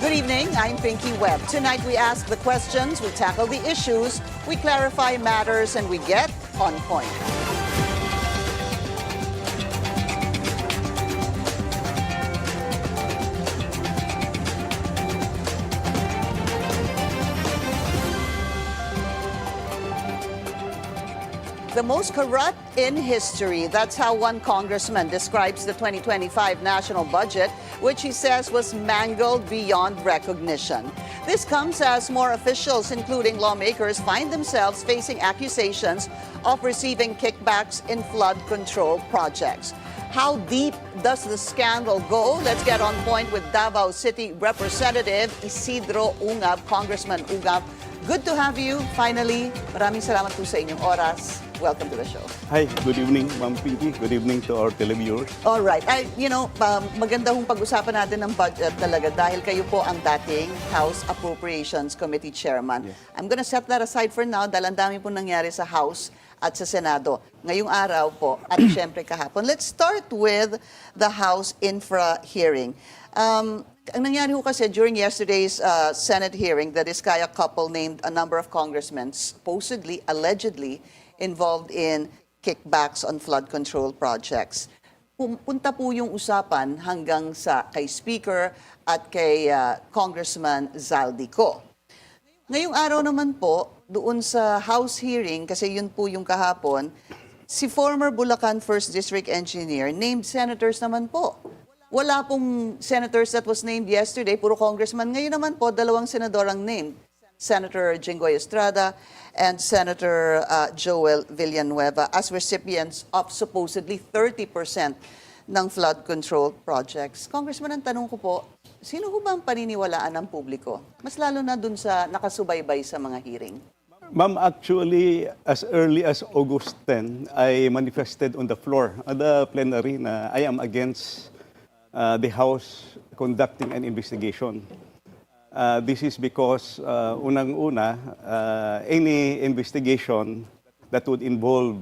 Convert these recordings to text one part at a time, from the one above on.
Good evening, I'm Pinky Webb. Tonight we ask the questions, we tackle the issues, we clarify matters, and we get on point. The most corrupt in history. That's how one congressman describes the 2025 national budget, which he says was mangled beyond recognition. This comes as more officials, including lawmakers, find themselves facing accusations of receiving kickbacks in flood control projects. How deep does the scandal go? Let's get on point with Davao City Representative Isidro Ungab. Congressman Ungab, good to have you finally. Maraming salamat po sa inyong oras. Welcome to the show. Hi, good evening, Ma'am Pinky. Good evening to our televiewers. All right. Maganda hong pag-usapan natin ng budget talaga dahil kayo po ang dating House Appropriations Committee Chairman. Yes. I'm gonna set that aside for now dahil ang dami po nangyari sa House at sa Senado. Ngayong araw po at syempre kahapon. Let's start with the House Infra hearing. Ang nangyari ho kasi during yesterday's Senate hearing, the Diskaya couple named a number of congressmen supposedly, allegedly, involved in kickbacks on flood control projects. Punta po yung usapan hanggang sa kay Speaker at kay Congressman Zaldico. Ngayong araw naman po, doon sa House hearing, kasi yun po yung kahapon, si former Bulacan 1st District Engineer named senators naman po. Wala pong senators that was named yesterday, puro congressman. Ngayon naman po, dalawang senador ang named. Senator Jinggoy Estrada and Senator Joel Villanueva as recipients of supposedly 30% ng flood control projects. Congressman, ang tanong ko po, sino ho ba ang paniniwalaan ng publiko? Mas lalo na dun sa nakasubaybay sa mga hearing. Ma'am, actually, as early as August 10, I manifested on the floor of the plenary na I am against the House conducting an investigation. This is because, unang-una, any investigation that would involve,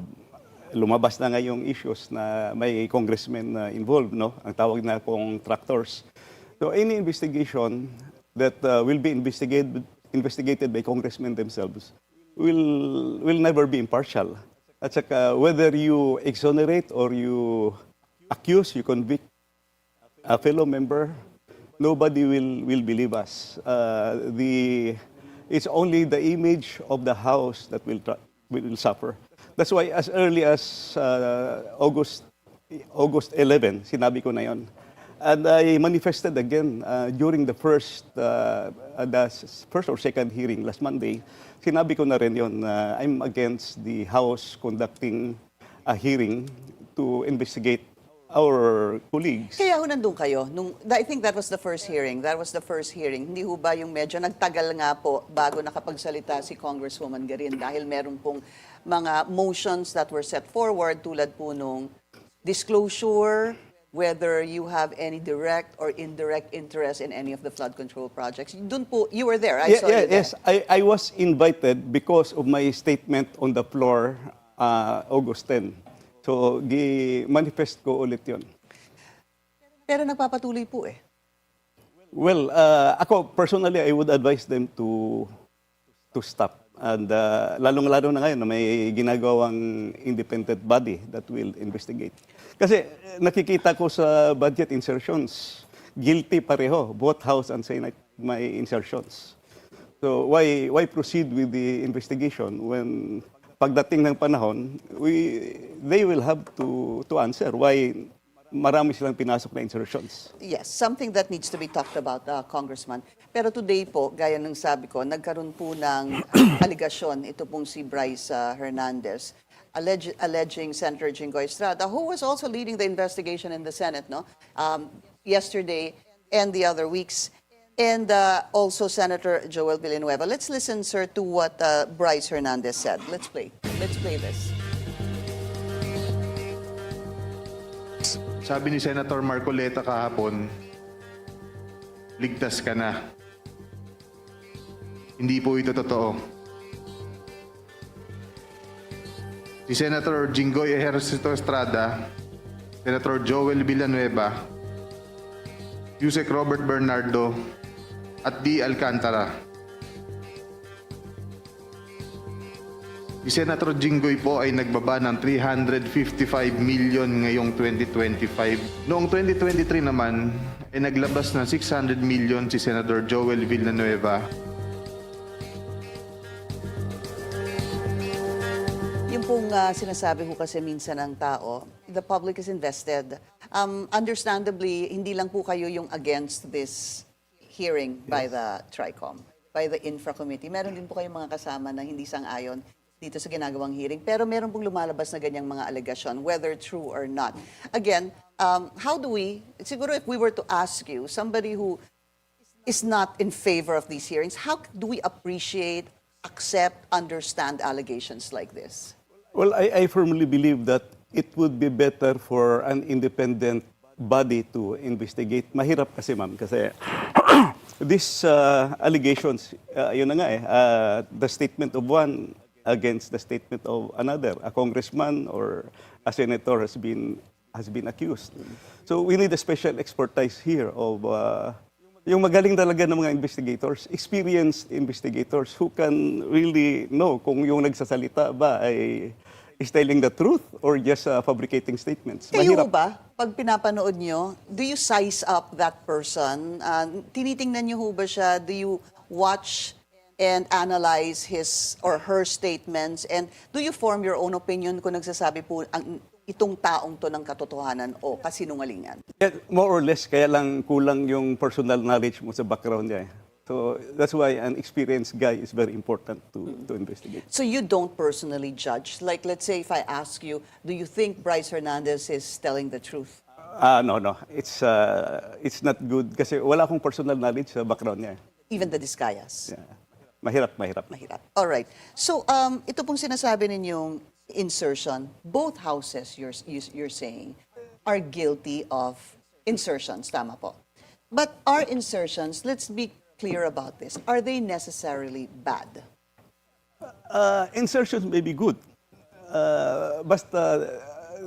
lumabas na ngayong issues na may congressmen involved, no? Ang tawag na pong tractors. So any investigation that will be investigated by congressmen themselves will never be impartial. At saka, whether you exonerate or you accuse, you convict a fellow member, nobody will believe us. It's only the image of the House that will suffer. That's why as early as August 11, sinabi ko na yon. And I manifested again during the first or second hearing last Monday. Sinabi ko na rin yon. I'm against the House conducting a hearing to investigate our colleagues. Kaya ho nandun kayo. I think that was the first hearing. Hindi ho ba yung medyo nagtagal nga po bago nakapagsalita si Congresswoman Garin dahil meron pong mga motions that were set forward tulad po nung disclosure, whether you have any direct or indirect interest in any of the flood control projects. Dun po, you were there. I saw you there. Yes, I was invited because of my statement on the floor August 10. So, manifest ko ulit yun. Pero nagpapatuloy po eh. Well, ako personally, I would advise them to stop. And lalong-lalo na ngayon na may ginagawang independent body that will investigate. Kasi nakikita ko sa budget insertions, guilty pareho, both House and Senate may insertions. So why proceed with the investigation when pagdating ng panahon, they will have to answer why marami silang pinasok na insertions. Yes, something that needs to be talked about, Congressman. Pero today po, gaya ng sabi ko, nagkaroon po ng aligasyon, ito pong si Bryce Hernandez, alleging Senator Jinggoy Estrada, who was also leading the investigation in the Senate, no? Yesterday and the other weeks, and also Senator Joel Villanueva. Let's listen, sir, to what Bryce Hernandez said. Let's play this. Sabi ni Senator Marcoleta kahapon, ligtas ka na. Hindi po ito totoo. Si Senator Jinggoy Estrada, Senator Joel Villanueva, Yusek Robert Bernardo, at D. Alcantara. Si Senator Jinggoy po ay nagbaba ng 355 million ngayong 2025. Noong 2023 naman, ay naglabas ng 600 million si Senator Joel Villanueva. Yung pong sinasabi ko kasi minsan ng tao, the public is invested. Understandably, hindi lang po kayo yung against this hearing by the TRICOM, by the Infra Committee. Meron din po kayong mga kasama na hindi sang-ayon dito sa ginagawang hearing. Pero meron pong lumalabas na ganyang mga allegation, whether true or not. Again, how do we, siguro if we were to ask you, somebody who is not in favor of these hearings, how do we appreciate, accept, understand allegations like this? Well, I firmly believe that it would be better for an independent body to investigate. Mahirap kasi, ma'am, kasi these allegations, yun na nga the statement of one against the statement of another. A congressman or a senator has been accused. So we need a special expertise here of yung magaling talaga ng mga investigators, experienced investigators who can really know kung yung nagsasalita ba ay is telling the truth or just fabricating statements. Kayo ba, pag pinapanood nyo, do you size up that person? Tinitingnan nyo ho ba siya? Do you watch and analyze his or her statements? And do you form your own opinion kung nagsasabi po itong taong to ng katotohanan o kasinungalingan? Yeah, more or less, kaya lang kulang yung personal knowledge mo sa background niya. So that's why an experienced guy is very important to investigate. So you don't personally judge? Like, let's say if I ask you, do you think Bryce Hernandez is telling the truth? No. It's not good kasi wala akong personal knowledge sa background niya. Even the disguise? Yeah. Mahirap. Mahirap. All right. So, ito pong sinasabi ninyong insertion, both houses, you're saying, are guilty of insertions. Tama po. But are insertions, let's be clear about this, are they necessarily bad? Insertions may be good. Basta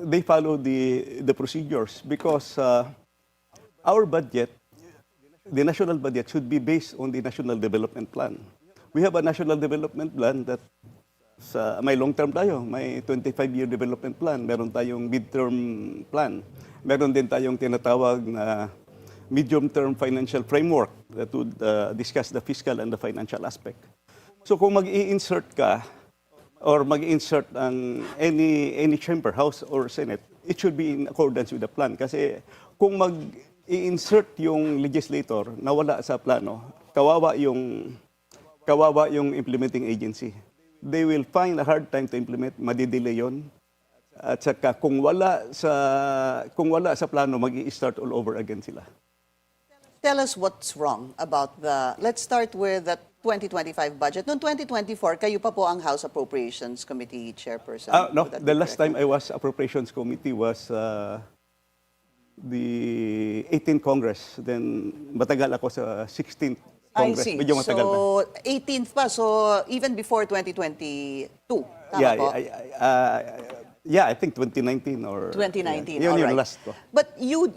they follow the procedures because our budget, the national budget, should be based on the National Development Plan. We have a National Development Plan that may long-term tayo, may 25-year development plan, meron tayong mid-term plan, meron din tayong tinatawag na medium-term financial framework that would discuss the fiscal and the financial aspect. So kung mag-i-insert ka or mag-insert ang any chamber, House or Senate, it should be in accordance with the plan. Kasi kung mag-i-insert yung legislator na wala sa plano, kawawa yung implementing agency. They will find a hard time to implement, madidelay yun. At saka kung wala sa plano, mag-i-start all over again sila. Tell us what's wrong about let's start with the 2025 budget. Noong 2024, kayo pa po ang House Appropriations Committee Chairperson. No, Would that the be last correct? time I was Appropriations Committee was the 18th Congress. Then matagal ako sa 16th Congress. I see. Medyo matagal na. So, 18th pa. So, even before 2022. Tama Yeah, po? I think 2019 or 2019, Yun all yung right. last ko. But you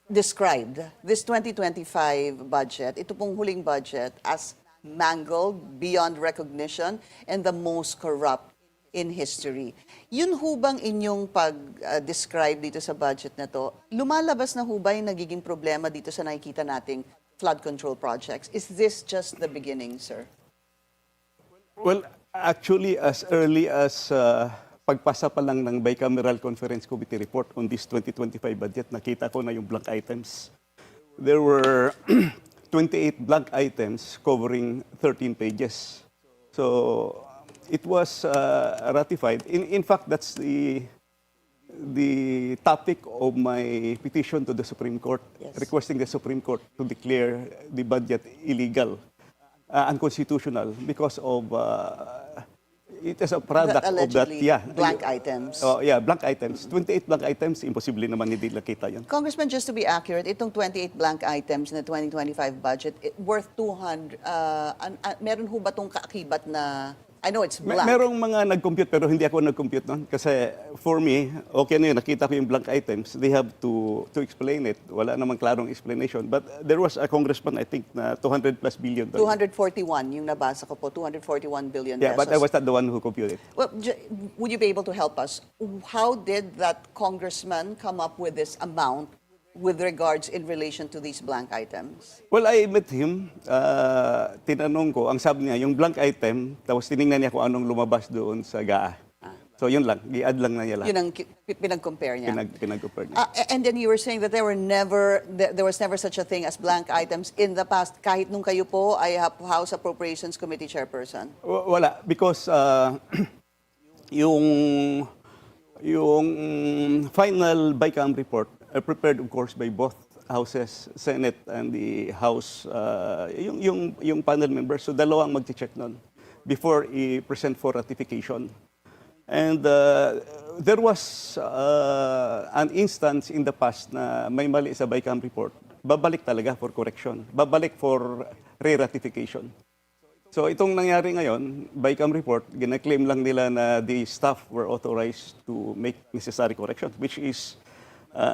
described this 2025 budget, ito pong huling budget, as mangled, beyond recognition, and the most corrupt in history. Yun ho bang inyong pag-describe dito sa budget na to, lumalabas na ho ba yung nagiging problema dito sa nakikita nating flood control projects? Is this just the beginning, sir? Well, actually, as early as pagpasa pa lang ng Bicameral Conference Committee report on this 2025 budget, nakita ko na yung blank items. There were 28 blank items covering 13 pages. So it was ratified. In fact, that's the topic of my petition to the Supreme Court, Yes. requesting the Supreme Court to declare the budget illegal, unconstitutional, because of it is a product of that, Allegedly blank items. Oh, yeah, blank items. 28 blank items, imposible naman hindi nakita yun. Congressman, just to be accurate, itong 28 blank items na 2025 budget, worth 200, meron ho ba itong kaakibat na I know it's blank. Merong mga nag-compute pero hindi ako nag-compute noon. Kasi for me, okay na yun, nakita ko yung blank items. They have to explain it. Wala namang klarong explanation. But there was a congressman, I think, na 200 plus billion. 241, yung nabasa ko po, 241 billion pesos. Yeah, but I was not the one who computed it. Well, would you be able to help us? How did that congressman come up with this amount with regards in relation to these blank items? Well, I met him. Tinanong ko, ang sabi niya, yung blank item, tapos tiningnan niya kung anong lumabas doon sa GAA. So yun lang, i-add lang na niya lahat. Yun ang pinag-compare niya. Pinag-compare niya. And then you were saying that there was never such a thing as blank items in the past, kahit nung kayo po ay House Appropriations Committee Chairperson? Wala, because yung final BICAM report, prepared of course by both houses, Senate and the House, yung panel members, so dalawang mag-check nun before i-present for ratification. And there was an instance in the past na may mali sa BICAM report, babalik talaga for correction, babalik for re-ratification. So itong nangyari ngayon, BICAM report, gina-claim lang nila na the staff were authorized to make necessary corrections, which is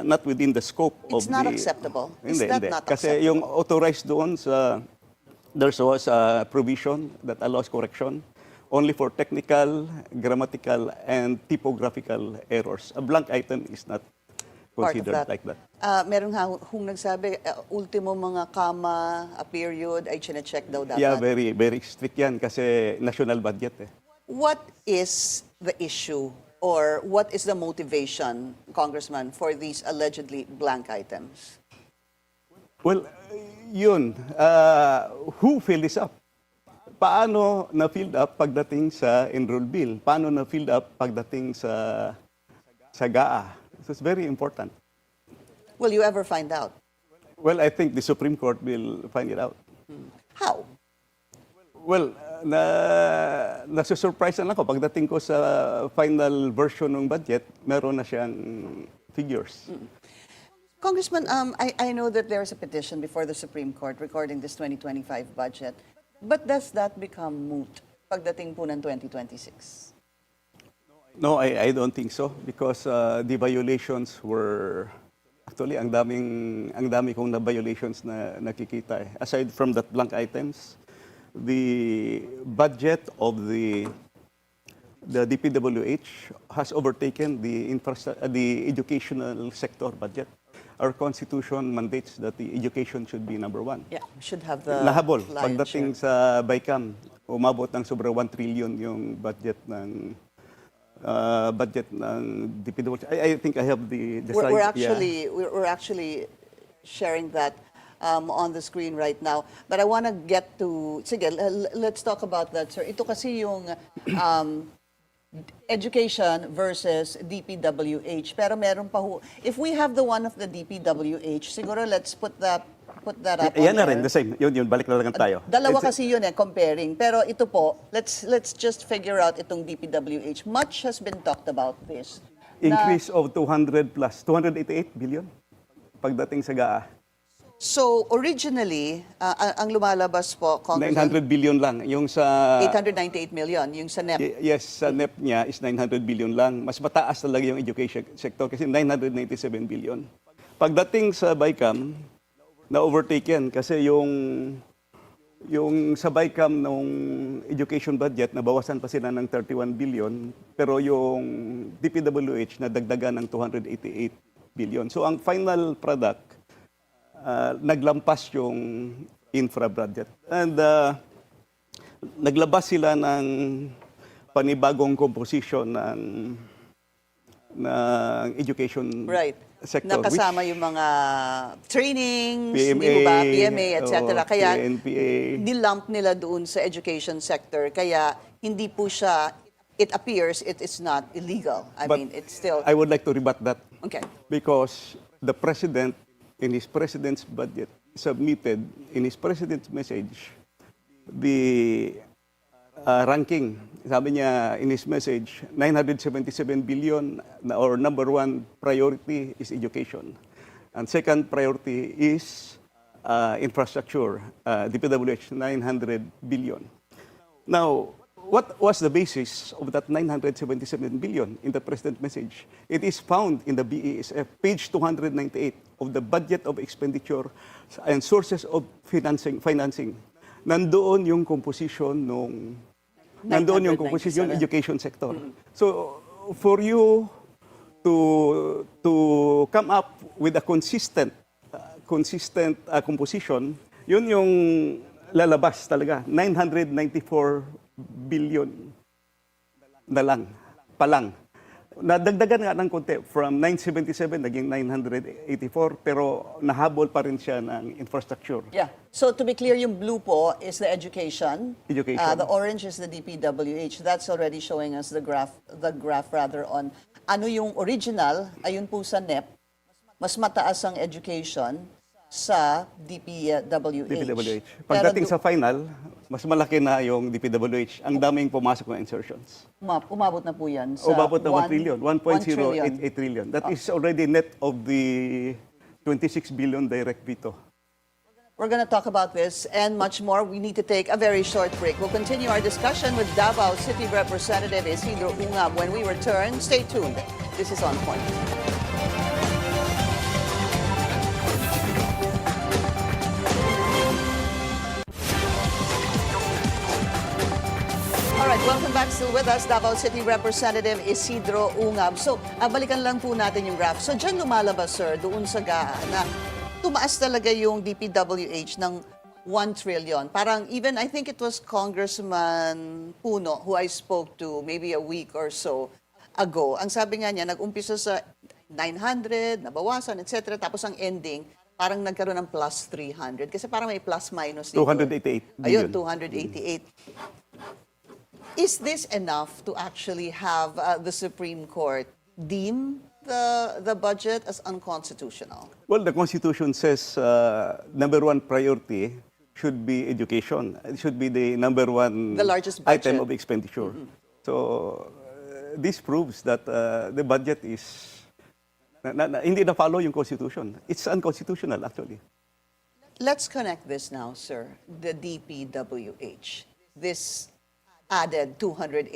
not within the scope of the... It's not acceptable. Is Hindi, that hindi. not Kasi acceptable? yung authorized doon sa... There was a provision that allows correction only for technical, grammatical, and typographical errors. A blank item is not Part of considered that. like that. Meron hong nagsabi, ultimo mga comma, a period, ay chine-check daw dapat. Yeah, very, very strict yan kasi national budget eh. What is the issue or what is the motivation, Congressman, for these allegedly blank items? Well, yun. Who filled this up? Paano na-filled up pagdating sa enroll bill? Paano na-filled up pagdating sa GAA? So it's very important. Will you ever find out? Well, I think the Supreme Court will find it out. How? Well, nasusurprise lang ako. Pagdating ko sa final version ng budget, meron na siyang figures. Congressman, I know that there is a petition before the Supreme Court regarding this 2025 budget, but does that become moot pagdating po ng 2026? No, I don't think so because the violations were actually ang dami kong na violations na nakikita eh. Aside from that blank items, the budget of the DPWH has overtaken the educational sector budget. Our constitution mandates that the education should be number one. Yeah, we should have the Nahabol. lion's Pagdating share. sa BICAM, umabot ng sobra 1 trillion yung budget ng DPWH. I think I have the slide. We're actually sharing that on the screen right now. But I want to get to, sige, let's talk about that, sir. Ito kasi yung education versus DPWH. Pero meron pa ho, if we have the one of the DPWH, siguro let's put that up Yan on na rin, air. the same. Yun, balik na lang tayo. Dalawa kasi yun comparing. Pero ito po, let's just figure out itong DPWH. Much has been talked about this. Increase of 200 plus, 288 billion pagdating sa GAA. So, originally, ang lumalabas po, Congressman, 900 billion lang. Yung sa... 898 million, yung sa NEP. Yes, sa NEP niya is 900 billion lang. Mas mataas talaga yung education sector kasi 997 billion. Pagdating sa BICAM, na-overtake yan kasi yung sa BICAM nung education budget, nabawasan pa sila ng 31 billion, pero yung DPWH nadagdagan ng 288 billion. So ang final product, naglampas yung infra budget. And naglabas sila ng panibagong composition ng education Right. sector. Nakasama yung mga trainings, PMA, di mo ba, PMA, etc. Kaya PNPA. nilump nila doon sa education sector. Kaya hindi po siya, it appears it is not illegal. I But mean, it's still, I would like to rebut that okay. because the president, in his president's budget, submitted in his president's message the ranking. Sabi niya in his message, 977 billion or number one priority is education. And second priority is infrastructure, DPWH, 900 billion. Now, what was the basis of that 977 billion in the President message? It is found in the BESF, page 298 of the budget of expenditure and sources of financing. Nandoon yung composition nung nandoon yung composition ng education sector. So for you to come up with a consistent composition, yun yung lalabas talaga. 994 billion na lang, palang. Nadagdagan nga ng konti. From 977, naging 984, pero nahabol pa rin siya ng infrastructure. Yeah. So to be clear, yung blue po is the education. Education. The orange is the DPWH. That's already showing us the graph rather on ano yung original, ayun po sa NEP, mas mataas ang education sa DPWH. Pagdating sa final, mas malaki na yung DPWH. Ang daming pumasok na insertions. Umabot na po yan sa Umabot na 1 trillion, 1.088 1.088 trillion. That is already net of the 26 billion direct veto. We're going to talk about this and much more. We need to take a very short break. We'll continue our discussion with Davao City Representative Isidro Ungab. When we return, stay tuned. This is On Point. Alright, welcome back. Still with us, Davao City Representative Isidro Ungab. So, balikan lang po natin yung graph. So, dyan lumalabas, sir, doon sa GAA na tumaas talaga yung DPWH ng 1 trillion. Parang even, I think it was Congressman Puno who I spoke to maybe a week or so ago. Ang sabi nga niya, nag-umpisa sa 900, nabawasan, etc. Tapos ang ending, parang nagkaroon ng plus 300. Kasi parang may plus minus dito. 288 Ayun, billion. 288. Is this enough to actually have the Supreme Court deem the budget as unconstitutional? Well, the Constitution says number one priority should be education. It should be the number one The largest budget. item of expenditure. So this proves that the budget is hindi na follow yung Constitution. It's unconstitutional actually. Let's connect this now, sir. The DPWH. This added 288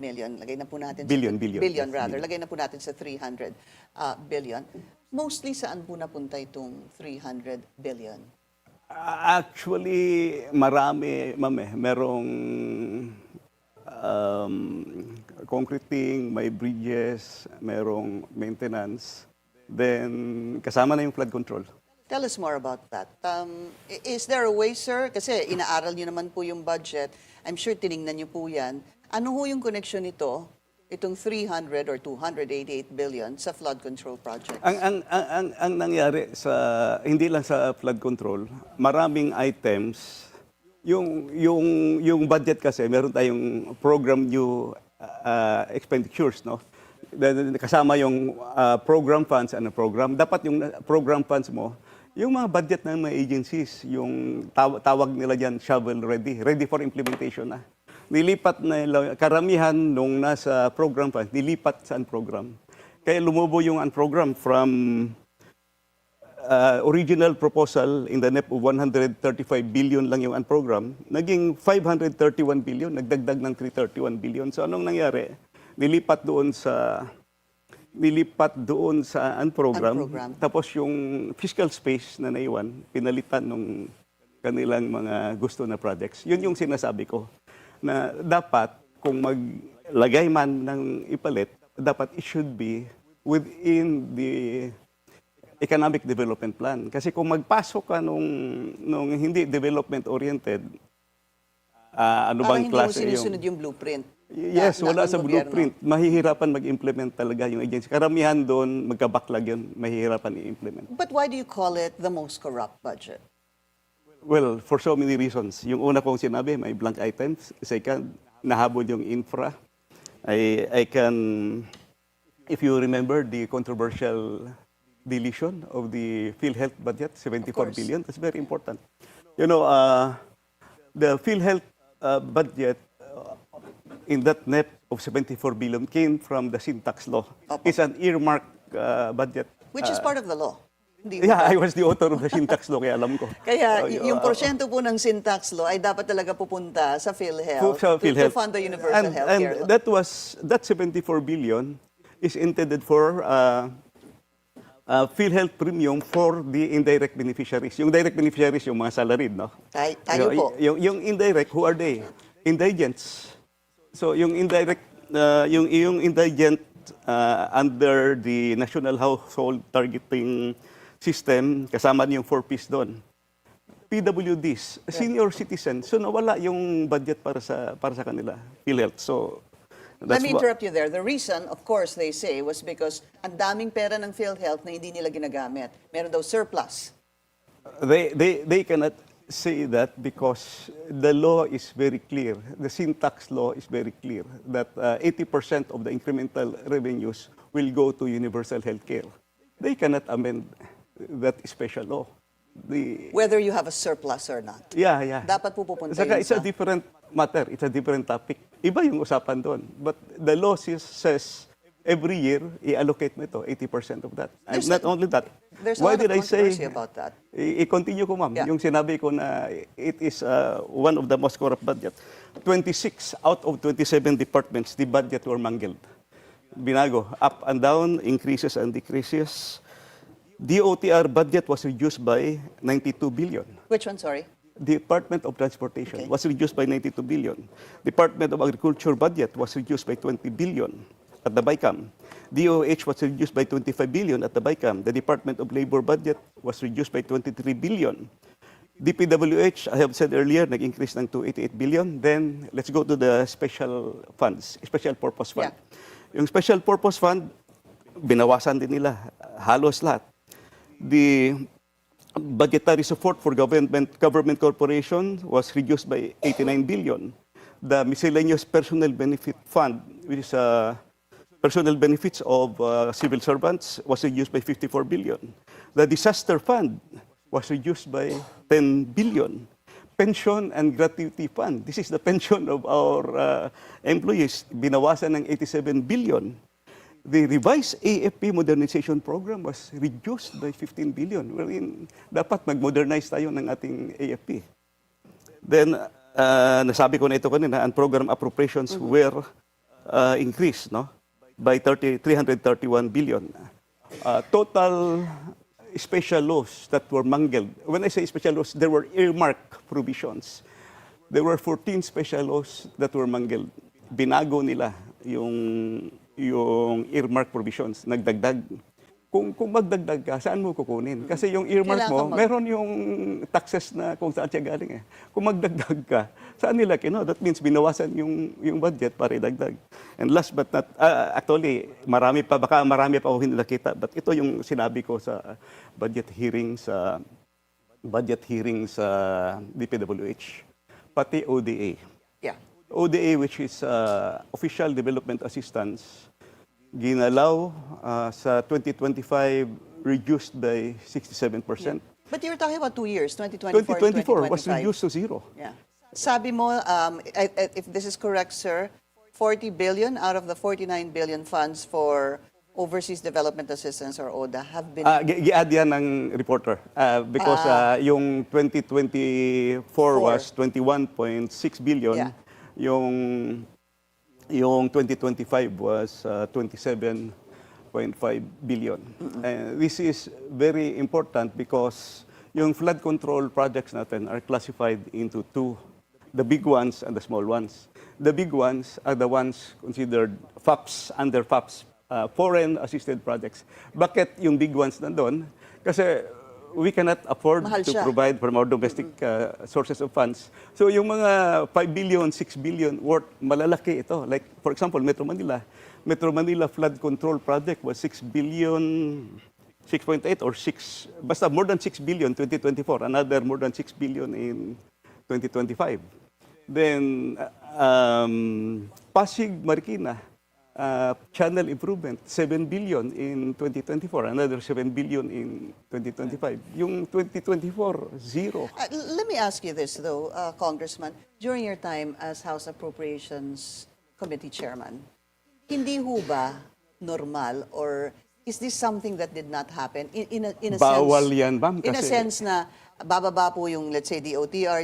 million. Lagay na po natin Billion. Billion Yes, rather. billion. Lagay na po natin sa 300 billion. Mostly saan po napunta itong 300 billion? Actually, marami, ma'am eh. Merong concreting, may bridges, merong maintenance. Then, kasama na yung flood control. Tell us more about that. Is there a way, sir? Kasi inaaral niyo naman po yung budget. I'm sure tiningnan niyo po yan. Ano ho yung connection nito, itong 300 or 288 billion sa flood control projects? Ang nangyari sa hindi lang sa flood control, maraming items. Yung budget kasi meron tayong program new expenditures, no? Kasama yung program funds and program. Dapat yung program funds mo, yung mga budget ng mga agencies, yung tawag nila dyan, shovel ready for implementation na. Nilipat na karamihan nung nasa program funds, nilipat sa unprogram. Kaya lumubo yung unprogram from original proposal in the NEP of 135 billion lang yung unprogram, naging 531 billion, nagdagdag ng 331 billion. So anong nangyari? Nilipat doon sa unprogram. Tapos yung fiscal space na naiwan, pinalitan nung kanilang mga gusto na projects. Yun yung sinasabi ko. Na dapat, kung maglagay man ng ipalit, dapat it should be within the economic development plan. Kasi kung magpasok ka nung hindi development-oriented, ano bang klase hindi mo sinusunod yung blueprint. Yes, wala sa blueprint. Mahihirapan mag-implement talaga yung agency. Karamihan doon, magka-backlog yun, mahihirapan i-implement. But why do you call it the most corrupt budget? Well, for so many reasons. Yung una kong sinabi, may blank items. Second, nahabol yung infra. I can, if you remember the controversial deletion of the PhilHealth budget, 74 billion, that's very important. You know, the PhilHealth budget in that NEP of 74 billion came from the syntax law. It's an earmark budget. Which is part of the law. Hindi mo Yeah, ba? I was the author of the syntax law, kaya alam ko. Kaya yung porsyento po ng syntax law ay dapat talaga pupunta sa PhilHealth Sa to PhilHealth. fund the universal healthcare. And that 74 billion is intended for PhilHealth premium for the indirect beneficiaries. Yung direct beneficiaries, yung mga salaried, no? Tayo po. Yung indirect, who are they? Indigents. So yung indirect, yung indigent under the National Household Targeting System, kasama yung 4Ps doon. PWDs, senior citizens, so nawala yung budget para sa kanila, PhilHealth. So Let me interrupt you there. The reason, of course, they say, was because ang daming pera ng PhilHealth na hindi nila ginagamit. Meron daw surplus. They cannot say that because the law is very clear. The syntax law is very clear that 80% of the incremental revenues will go to universal health care. They cannot amend that special law. Whether you have a surplus or not. Yeah. Dapat po pupunta Saka yun it's a different matter. It's a different topic. Iba yung usapan doon. But the law says every year, i-allocate mo ito, 80% of that. And not only that. There's a lot of controversy about that. I-continue ko, ma'am. Yeah. Yung sinabi ko na it is one of the most corrupt budget. 26 out of 27 departments, the budget were mangled. Binago. Up and down, increases and decreases. DOTR budget was reduced by 92 billion. Which one, sorry? Department of Transportation was reduced by 92 billion. Department of Agriculture budget was reduced by 20 billion at the BICAM. DOH was reduced by 25 billion at the BICAM. The Department of Labor budget was reduced by 23 billion. DPWH, I have said earlier, nag-increase ng 288 billion. Then, let's go to the special funds, special purpose fund. Yeah. Yung special purpose fund, binawasan din nila, halos lahat. The budgetary support for government corporation was reduced by 89 billion. The miscellaneous personal benefit fund, which is personal benefits of civil servants, was reduced by 54 billion. The disaster fund was reduced by 10 billion. Pension and gratuity fund, this is the pension of our employees, binawasan ng 87 billion. The revised AFP modernization program was reduced by 15 billion, wherein dapat mag-modernize tayo ng ating AFP. Then, nasabi ko na ito kanina, and program appropriations were increased by 331 billion. Total special laws that were mangled. When I say special laws, there were earmark provisions. There were 14 special laws that were mangled. Binago nila yung earmark provisions, nagdagdag. Kung magdagdag ka, saan mo kukunin? Kasi yung earmark mo, meron yung taxes na kung saan siya galing. Kung magdagdag ka, saan nila kino? That means binawasan yung budget para idagdag. And last but not, actually, baka marami pa ako hindi nakita, but ito yung sinabi ko sa budget hearing sa DPWH, pati ODA. Yeah. ODA, which is Official Development Assistance, ginalaw sa 2025 reduced by 67%. But you're talking about 2 years, 2024 and 2024 was 2025. reduced to zero. Yeah. Sabi mo, if this is correct, sir, 40 billion out of the 49 billion funds for Overseas Development Assistance or ODA have been... Gi-add yan ng reporter because yung 2024 was 21.6 billion. Yeah. Yung 2025 was 27.5 billion. This is very important because yung flood control projects natin are classified into two, the big ones and the small ones. The big ones are the ones considered FAPs, under FAPs, foreign assisted projects. Bakit yung big ones nandun? Kasi we cannot afford to provide from our domestic sources of funds. So yung mga 5 billion, 6 billion worth, malalaki ito. Like, for example, Metro Manila flood control project was 6 billion, 6.8 or 6, basta more than 6 billion 2024, another more than 6 billion in 2025. Then, Pasig, Marikina, channel improvement, 7 billion in 2024, another 7 billion in 2025. Yung 2024, zero. Let me ask you this, though, Congressman. During your time as House Appropriations Committee Chairman, hindi ho ba normal or is this something that did not happen? In a Bawal sense, yan, ma'am, in a kasi- sense na bababa po yung, let's say, DOTR,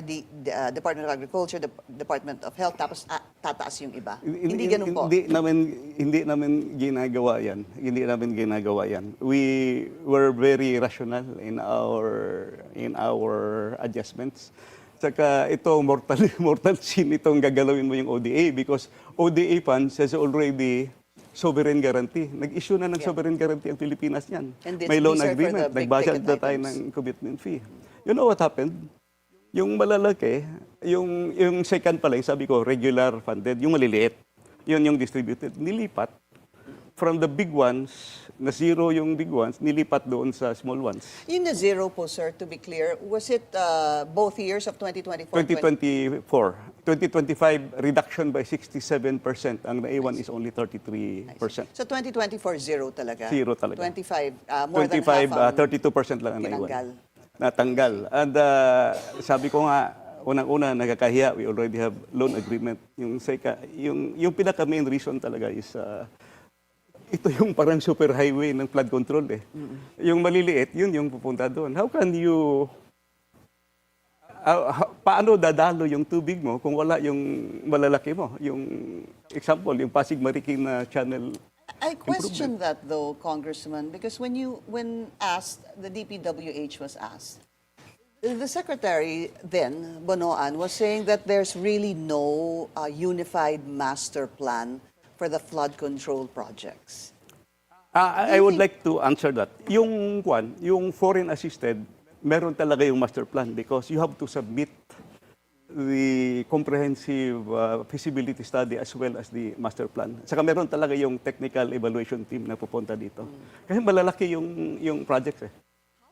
Department of Agriculture, Department of Health, tapos tataas yung iba. Hindi ganun po. Hindi namin ginagawa yan. Hindi namin ginagawa yan. We were very rational in our adjustments. Saka ito mortal sin itong gagalawin mo yung ODA because ODA funds has already sovereign guarantee. Nag-issue na ng sovereign guarantee ang Pilipinas niyan. And this- May loan these are for agreement. the big Nag-budget ticket na tayo items. ng commitment fee. You know what happened? Yung malalaki, yung second pala, yung sabi ko, regular funded, yung maliliit, yun yung distributed, nilipat from the big ones, na zero yung big ones, nilipat doon sa small ones. Yung na zero po, sir, to be clear, was it both years of 2024? 2024. 2025, reduction by 67%. Ang naiwan is only 33%. So 2024, zero talaga? Zero talaga. 25, more 25, than half ang 32% lang ang naiwan. tinanggal. Natanggal. And sabi ko nga, unang-una, nagkakahiya, we already have loan agreement. Yung pinaka main reason talaga is, ito yung parang super highway ng flood control eh. Yung maliliit, yun yung pupunta doon. How can you, paano dadalo yung tubig mo kung wala yung malalaki mo? Yung example, yung Pasig Marikina Channel. I question that though, Congressman, because when asked, the DPWH was asked, the secretary then, Bonoan, was saying that there's really no unified master plan for the flood control projects. I would like to answer that. Yung foreign assisted, meron talaga yung master plan because you have to submit the comprehensive feasibility study as well as the master plan. Saka meron talaga yung technical evaluation team na pupunta dito. Kasi malalaki yung projects eh.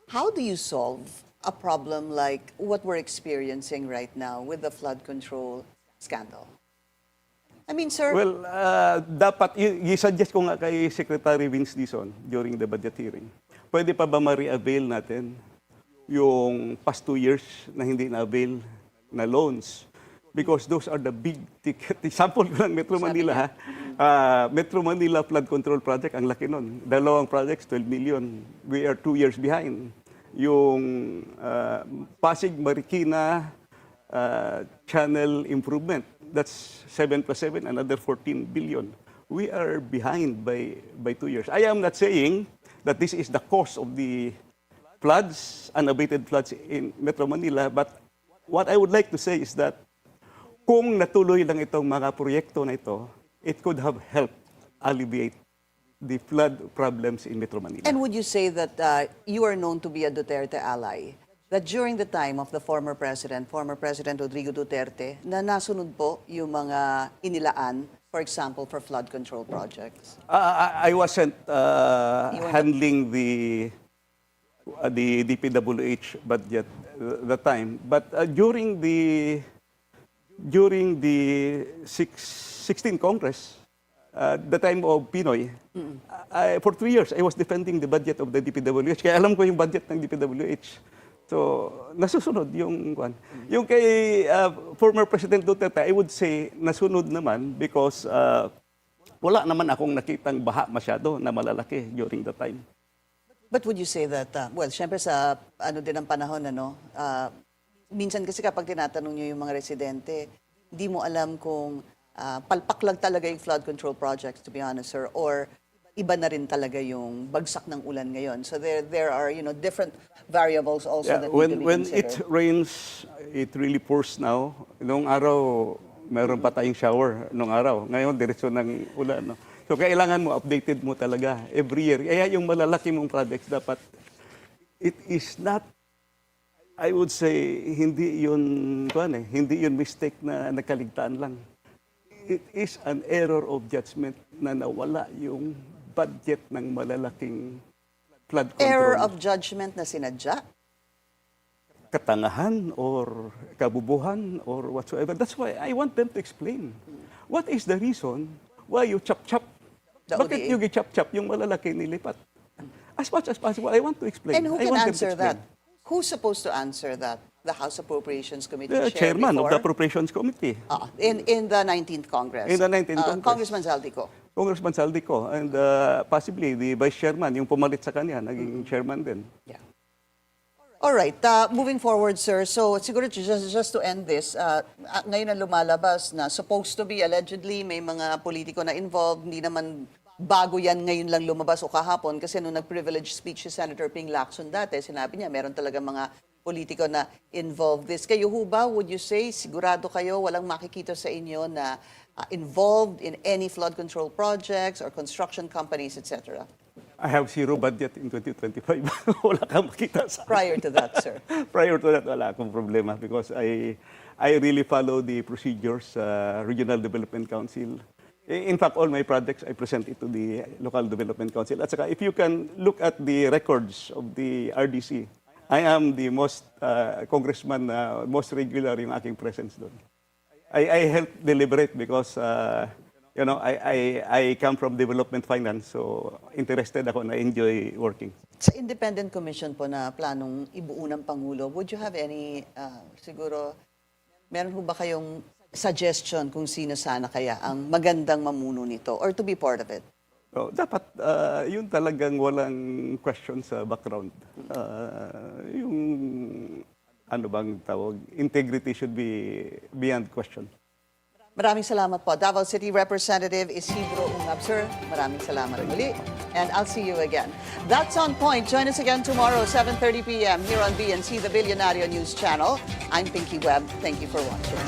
How do you solve a problem like what we're experiencing right now with the flood control scandal? I mean, sir, Well, dapat, i-suggest ko nga kay Secretary Vince Dizon during the budget hearing, pwede pa ba ma-re-avail natin yung past 2 years na hindi na-avail na loans? Because those are the big ticket. Example ko lang, Metro Manila, ha? Metro Manila Flood Control Project, ang laki nun. Dalawang projects, 12 million. We are 2 years behind. Yung Pasig Marikina Channel Improvement, that's 7 plus 7, another 14 billion. We are behind by 2 years. I am not saying that this is the cause of the floods, unabated floods in Metro Manila, but what I would like to say is that kung natuloy lang itong mga proyekto na ito, it could have helped alleviate the flood problems in Metro Manila. and would you say that you are known to be a Duterte ally? That during the time of the former President Rodrigo Duterte, na nasunod po yung mga inilaan, for example, for flood control projects? I wasn't handling the DPWH budget the time, but during the 16th Congress, the time of Pinoy, for 3 years I was defending the budget of the DPWH. Kaya alam ko yung budget ng DPWH. So, nasusunod yung kwan. Yung kay former President Duterte, I would say nasunod naman because wala naman akong nakitang baha masyado na malalaki during the time. But would you say that, well, syempre sa ano din ang panahon, minsan kasi kapag tinatanong nyo yung mga residente, hindi mo alam kung palpak lang talaga yung flood control projects, to be honest, sir, or iba na rin talaga yung bagsak ng ulan ngayon. So there are, different variables also that need to be When it considered. rains, it really pours now. Noong araw, meron pa tayong shower noong araw. Ngayon, diretso ng ulan. No? So, kailangan mo, updated mo talaga every year. Kaya yung malalaki mong projects, dapat, it is not, I would say, hindi yun mistake na nakaligtaan lang. It is an error of judgment na nawala yung budget ng malalaking flood control. Error of judgment na sinadya? Katangahan or kabubuhan or whatsoever. That's why I want them to explain. What is the reason why you chop-chop? The Bakit ODA? yung chop-chop yung malalaki nilipat? As much as possible, I want to explain. And who I can want them to answer that? explain. Who's supposed to answer that? The House Appropriations Committee The chair chairman of the before? Appropriations Committee. In the 19th Congress. In the 19th Congress. Congressman Zaldico. Congressman Saldico, and possibly the vice chairman, yung pumalit sa kanya, naging chairman din. Yeah. All right. Moving forward, sir. So, siguro just to end this, ngayon ang lumalabas na supposed to be, allegedly, may mga politiko na involved. Hindi naman bago yan ngayon lang lumabas o kahapon. Kasi nung nag-privilege speech si Senator Ping Lacson dati, sinabi niya, meron talaga mga politiko na involved this. Kayo ho ba, would you say, sigurado kayo, walang makikita sa inyo na involved in any flood control projects or construction companies, etc.? I have zero budget in 2025. Wala kang makita sa akin. Prior to that, sir. Prior to that, wala akong problema because I really follow the procedures, Regional Development Council. In fact, all my projects, I present it to the Local Development Council. At saka, if you can look at the records of the RDC, I am the most congressman, most regular yung aking presence doon. I help deliberate because, you know, I come from development finance, so interested ako na enjoy working. Sa independent commission po na planong ibuo ng Pangulo, would you have any, siguro, meron po ba kayong suggestion kung sino sana kaya ang magandang mamuno nito or to be part of it? So, dapat yun talagang walang question sa background. Yung ano bang tawag, integrity should be beyond question. Maraming salamat po. Davao City Representative Isidro Ungab. Sir, maraming salamat muli. And I'll see you again. That's On Point. Join us again tomorrow, 7:30 p.m. here on BNC, the Billionario News Channel. I'm Pinky Webb. Thank you for watching.